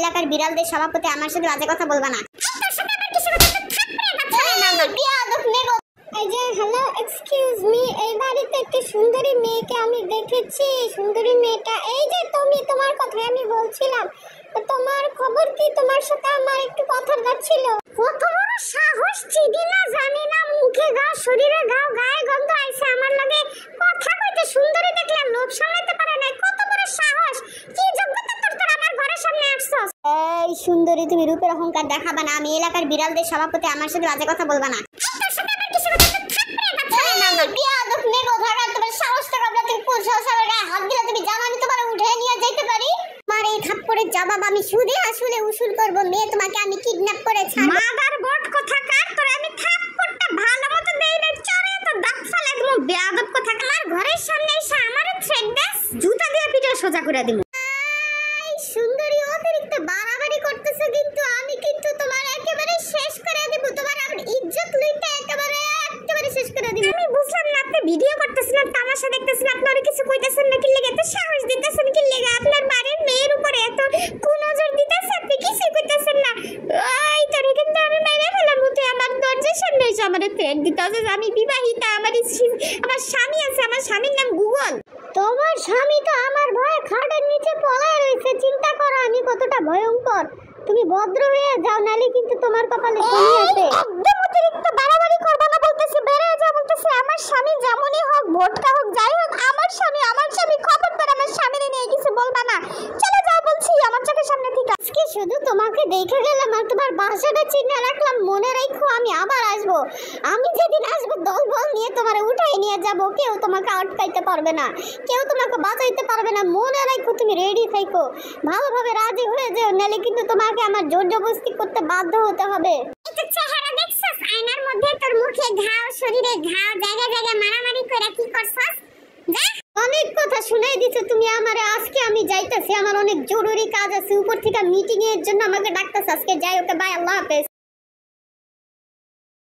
এলাকার বিড়ালদের সভাপতি আমার সাথে বাজে কথা বলবা না। তোর সাথে আবার কিসের কথা থাপড়ে কথা না বিয়াদব নেগো। এই যে হ্যালো এক্সকিউজ মি, এই বাড়িতে একটা সুন্দরী মেয়েকে আমি দেখেছি। সুন্দরী মেয়েটা এই যে তুমি, তোমার কথাই আমি বলছিলাম। তোমার খবর কি? তোমার সাথে আমার একটু কথা ছিল। কত বড় সাহস, চিনি না জানি না, মুখে গাও শরীরে গাও, গায়ে গন্ধ আইছে আমার লাগে কথা কইতে। সুন্দরী দেখলাম, লোভ সামলাতে পারে না। কত বড় সাহস, কি যোগ্যতা তোর আমার ঘরের সামনে আসছস? এই সুন্দরী, তুমি রূপের অহংকার দেখাবা না। আমি এলাকার বিড়ালদের সভাপতি, আমার সাথে বাজে কথা বলবা না। তোর সাথে আবার কিসের কথা থাপড়ে কথা না বিয়াদব নেগো। ভাগা তোমার সাহস তো কবলা, তুমি কোন সাহসের গায়ে হাত দিলে? তুমি জানো আমি তোমার উঠে নিয়ে যাইতে পারি। মার এই থাপ্পড়ের জবাব আমি সুদে আসলে উসুল করব। মেয়ে তোমাকে আমি কিডন্যাপ করে ছাড়ব। মাদার বোট কথা কার তোরে আমি থাপ্পড়টা ভালো মতো দেই না, চরে তো দাঁত ফালা দেব। বেয়াদব কথা, আমার ঘরের সামনে এসে আমারে থ্রেট দেস, জুতা দিয়ে পিঠে সোজা করে দেব। এই সুন্দরী অতিরিক্ত বাড়াবাড়ি করতেছো কিন্তু, আমি কিন্তু তোমার একেবারে শেষ করে দেব। তোমার আমার ইজ্জত লইতে একেবারে শেষ করে দেব। আমি বুঝলাম না, আপনি ভিডিও করতেছিলেন, তামাশা দেখতেছিলেন, আপনারা কিছু কইতেছেন না কি লাগে? এত সাহস দিতেছেন কি লাগে? আপনার বাড়ির মেয়ের উপরে এত কুনজর দিতেছেন, আপনি কিছু কইতেছেন না। এই তোরে কিন্তু আমি মেরে ফেলাম। মুতে আমার দরজার সামনে এসে আমারে থ্রেট দিতেছে। আমি বিবাহিতা, আমার স্বামী আছে, আমার স্বামীর নাম গুগল। তোমার স্বামী তো আমার ভয়ে খাটের নিচে পলায় রয়েছে। চিন্তা করো আমি কতটা ভয়ঙ্কর। তুমি ভদ্র হয়ে যাও, নালে কিন্তু তোমার কপালে শনি আছে। একদম অতিরিক্ত বাড়াবাড়ি করবা না বলতেছি, বেরে যা বলতেছি। আমার স্বামী যেমনই হোক, ভোটকা হোক, যাই হোক, আমার স্বামী খবরদার আমার স্বামীরে নিয়ে কিছু বলবা না। চলে যাও বলছি আমার চোখের সামনে থেকে। আজকে শুধু তোমাকে দেখে গেলাম আর তোমার বাসাটা চিনে রাখলাম। মনে রাখো আমি আবার আসবো। আমি যেদিন আসবো দলবল নিয়ে তোমারে উঠাই নিয়ে যাব। কেউ তোমাকে আটকাইতে পারবে না, কেউ তোমাকে বাঁচাইতে পারবে না। মনে রাখো, তুমি রেডি থাকো, ভালোভাবে রাজি হয়ে যাও, নালে কিন্তু তোমাকে আমার জোর জবরদস্তি করতে বাধ্য হতে হবে। এটা চেহারা দেখছস আয়নার মধ্যে? তোর মুখে ঘাও, শরীরে ঘাও, জায়গা জায়গা মারামারি করে কি করছস? যা, অনেক কথা শুনাই দিছো তুমি আমারে। আজকে আমি যাইতাছি, আমার অনেক জরুরি কাজ আছে। উপর থেকে মিটিং এর জন্য আমাকে ডাকতেছ। আজকে যাই, ওকে বাই, আল্লাহ হাফেজ।